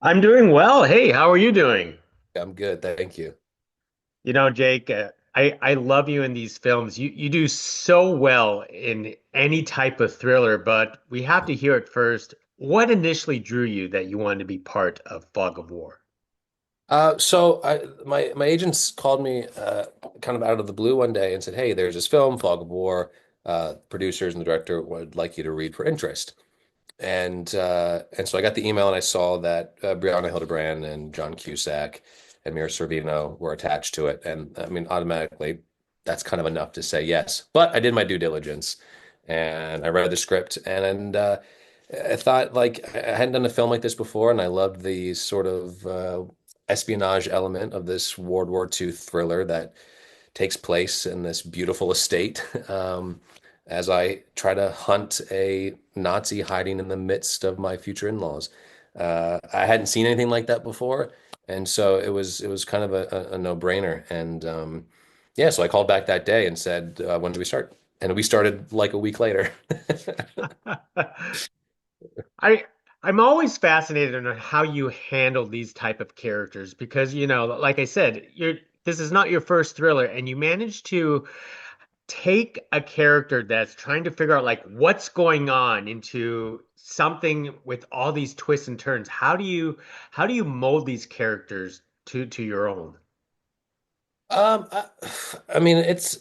I'm doing well. Hey, how are you doing? I'm good, thank you. Jake, I love you in these films. You do so well in any type of thriller, but we have to hear it first. What initially drew you that you wanted to be part of Fog of War? My agents called me kind of out of the blue one day and said, "Hey, there's this film, Fog of War. Producers and the director would like you to read for interest." And so I got the email and I saw that Brianna Hildebrand and John Cusack and Mira Sorvino were attached to it, and I mean automatically that's kind of enough to say yes. But I did my due diligence and I read the script and I thought like I hadn't done a film like this before, and I loved the sort of espionage element of this World War II thriller that takes place in this beautiful estate. As I try to hunt a Nazi hiding in the midst of my future in-laws. I hadn't seen anything like that before, and so it was kind of a no-brainer. And yeah, so I called back that day and said, "When do we start?" And we started like a week later. I I'm always fascinated on how you handle these type of characters because, like I said, this is not your first thriller, and you managed to take a character that's trying to figure out like what's going on into something with all these twists and turns. How do you mold these characters to your own? Um, I, I mean, it's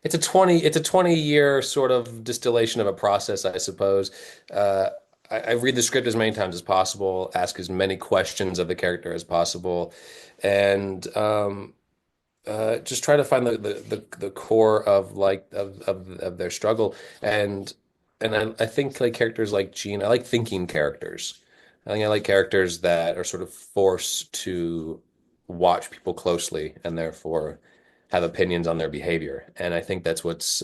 a 20 year sort of distillation of a process, I suppose. Uh, I read the script as many times as possible, ask as many questions of the character as possible, and just try to find the core of of their struggle. And I think like characters like Gene, I like thinking characters. I think I like characters that are sort of forced to watch people closely and therefore have opinions on their behavior. And I think that's what's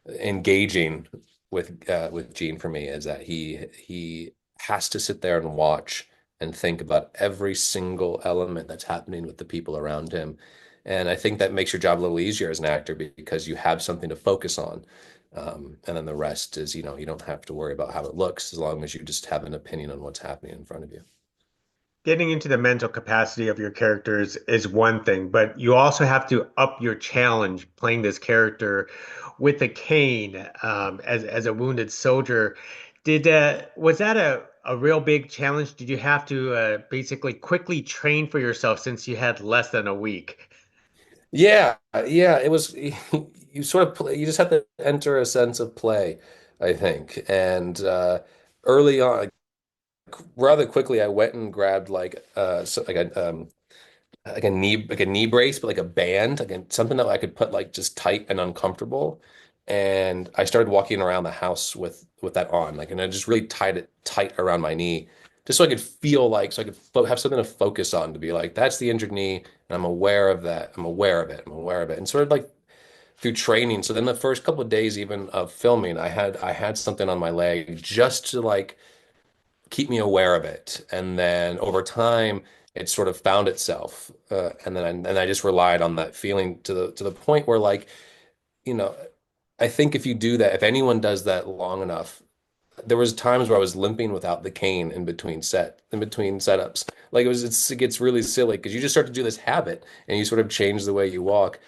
engaging with Gene for me is that he has to sit there and watch and think about every single element that's happening with the people around him. And I think that makes your job a little easier as an actor because you have something to focus on. And then the rest is, you don't have to worry about how it looks as long as you just have an opinion on what's happening in front of you. Getting into the mental capacity of your characters is one thing, but you also have to up your challenge playing this character with a cane as a wounded soldier. Did Was that a real big challenge? Did you have to basically quickly train for yourself since you had less than a week? Yeah, it was you sort of play, you just have to enter a sense of play, I think. And early on, rather quickly, I went and grabbed like a knee brace, but like a band, something that I could put like just tight and uncomfortable. And I started walking around the house with that on, and I just really tied it tight around my knee, just so I could feel like so I could fo have something to focus on to be like, that's the injured knee, and I'm aware of that. I'm aware of it. I'm aware of it. And sort of like through training. So then the first couple of days even of filming, I had something on my leg just to like keep me aware of it. And then over time, it sort of found itself. And I just relied on that feeling to the point where like, you know, I think if you do that, if anyone does that long enough, there was times where I was limping without the cane in between setups. Like it gets really silly because you just start to do this habit and you sort of change the way you walk.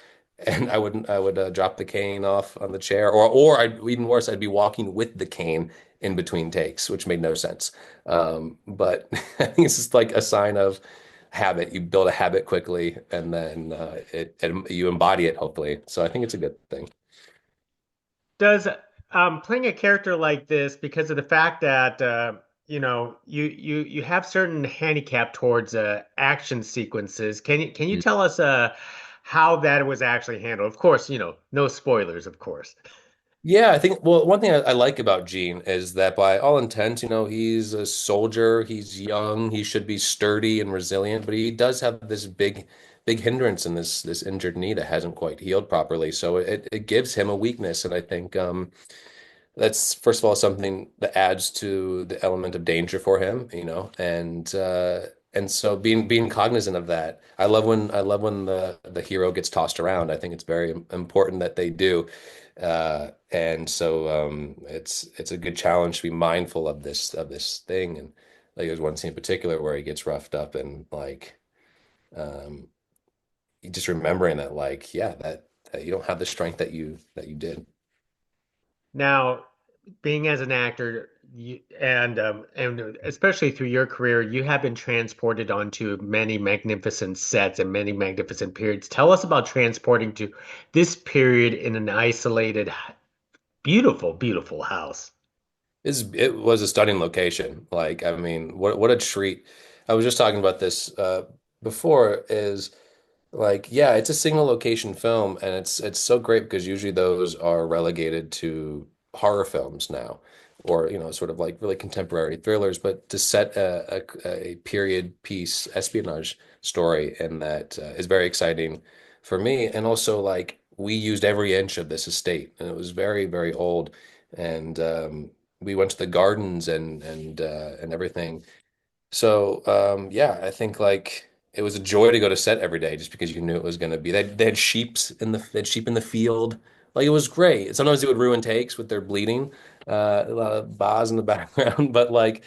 And I would drop the cane off on the chair, or even worse, I'd be walking with the cane in between takes, which made no sense. But I think it's just like a sign of habit. You build a habit quickly, and then you embody it, hopefully. So I think it's a good thing. Does playing a character like this, because of the fact that you have certain handicap towards action sequences, can you tell us how that was actually handled? Of course, no spoilers, of course. Yeah, I think, well, one thing I like about Gene is that by all intents, he's a soldier, he's young, he should be sturdy and resilient, but he does have this big hindrance in this injured knee that hasn't quite healed properly. So it gives him a weakness. And I think that's first of all something that adds to the element of danger for him, and so being cognizant of that. I love when the hero gets tossed around. I think it's very important that they do. And so it's a good challenge to be mindful of this thing. And Like there's one scene in particular where he gets roughed up and like um just remembering that like yeah that you don't have the strength that you did. Now, being as an actor, and especially through your career, you have been transported onto many magnificent sets and many magnificent periods. Tell us about transporting to this period in an isolated, beautiful, beautiful house. It was a stunning location. Like, I mean, what a treat. I was just talking about this before is like, yeah, it's a single location film and it's so great because usually those are relegated to horror films now or, sort of like really contemporary thrillers, but to set a period piece espionage story and that is very exciting for me. And also like we used every inch of this estate and it was very, very old. And we went to the gardens and everything. So yeah, I think like it was a joy to go to set every day just because you knew it was going to be. They had they had sheep in the field. Like it was great. Sometimes it would ruin takes with their bleeding, a lot of bars in the background. But like,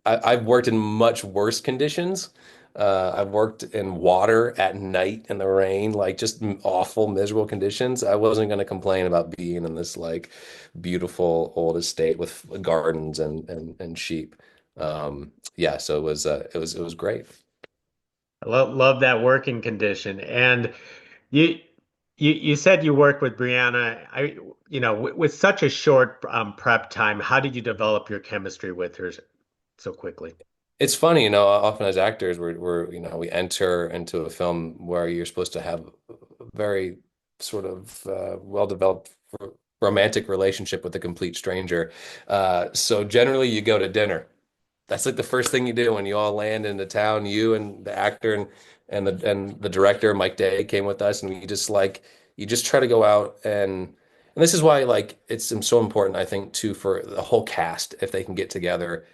I've worked in much worse conditions. I've worked in water at night in the rain, like just awful, miserable conditions. I wasn't going to complain about being in this like beautiful old estate with gardens and sheep. Yeah, so it was great. I love that working condition. And you you said you worked with Brianna. With such a short prep time, how did you develop your chemistry with her so quickly? It's funny, often as actors, we enter into a film where you're supposed to have a very sort of well-developed romantic relationship with a complete stranger. So generally, you go to dinner. That's like the first thing you do when you all land into town. You and the actor and the director Mike Day came with us, and you just try to go out and this is why like it's so important I think too for the whole cast if they can get together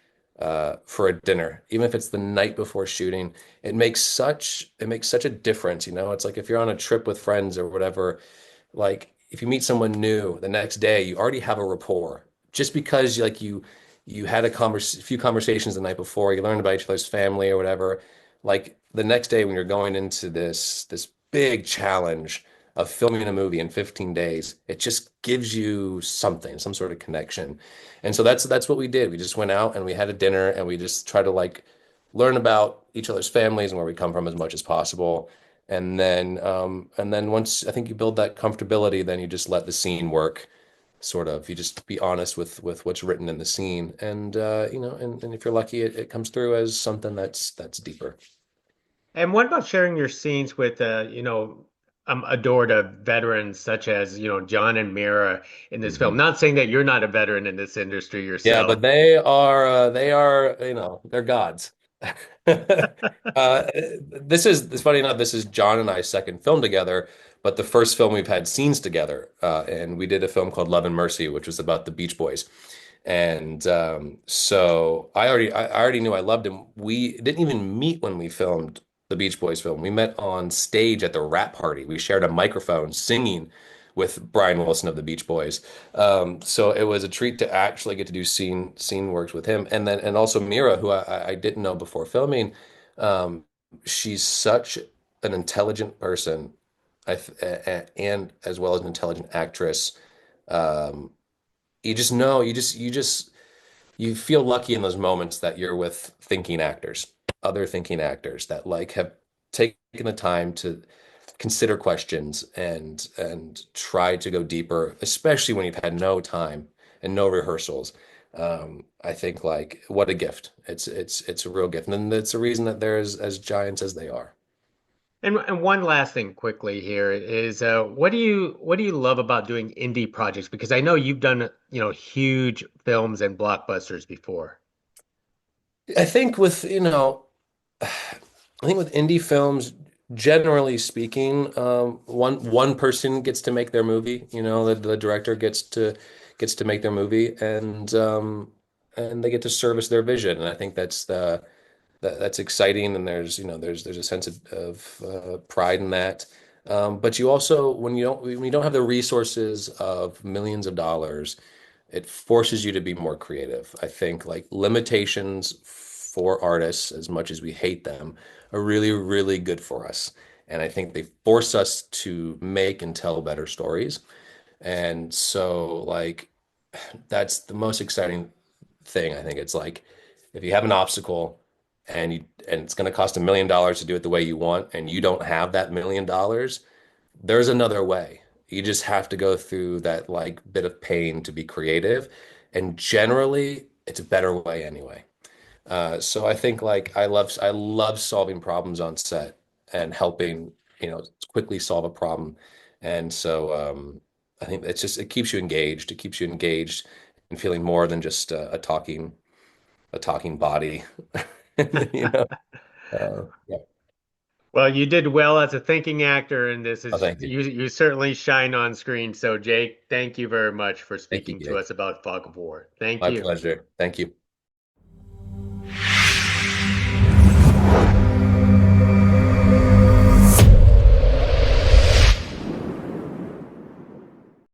for a dinner, even if it's the night before shooting. It makes such a difference. It's like if you're on a trip with friends or whatever, like if you meet someone new the next day, you already have a rapport. Just because like you had a few conversations the night before, you learned about each other's family or whatever. Like the next day when you're going into this big challenge of filming a movie in 15 days, it just gives you something, some sort of connection. And so that's what we did. We just went out and we had a dinner and we just tried to like learn about each other's families and where we come from as much as possible. And then once I think you build that comfortability, then you just let the scene work, sort of. You just be honest with what's written in the scene, and if you're lucky, it comes through as something that's deeper. And what about sharing your scenes with adored veterans such as John and Mira in this film? Mhm. Not saying that you're not a veteran in this industry Yeah, yourself. but they are they're gods. It's funny enough, this is John and I's second film together, but the first film we've had scenes together. And we did a film called Love and Mercy, which was about the Beach Boys. And so I already knew I loved him. We didn't even meet when we filmed the Beach Boys film. We met on stage at the rap party. We shared a microphone singing with Brian Wilson of the Beach Boys. So it was a treat to actually get to do scene works with him, and also Mira, who I didn't know before filming. Um, she's such an intelligent person, and as well as an intelligent actress. Um, you just know, you feel lucky in those moments that you're with thinking actors, other thinking actors that like have taken the time to consider questions and try to go deeper, especially when you've had no time and no rehearsals. I think like what a gift. It's a real gift, and it's a reason that they're as giants as they are. And one last thing quickly here is what do you love about doing indie projects? Because I know you've done huge films and blockbusters before. I think with indie films, generally speaking, one person gets to make their movie. The director gets to make their movie, and they get to service their vision. And I think that's exciting. And there's a sense of pride in that. But you also when you don't have the resources of millions of dollars. it forces you to be more creative. I think like limitations for artists, as much as we hate them, are really, really good for us. And I think they force us to make and tell better stories. And so, like, that's the most exciting thing. I think it's like if you have an obstacle and it's going to cost $1 million to do it the way you want, and you don't have that $1 million, there's another way. You just have to go through that like bit of pain to be creative. And generally, it's a better way anyway. So I think like I love solving problems on set and helping, quickly solve a problem. And so I think it keeps you engaged. It keeps you engaged and feeling more than just a talking body. You know. Yeah. Well, you did well as a thinking actor, and this Oh, is thank you. you certainly shine on screen. So, Jake, thank you very much for Thank you, speaking to Gabe. us about Fog of War. Thank My you. pleasure. Thank you.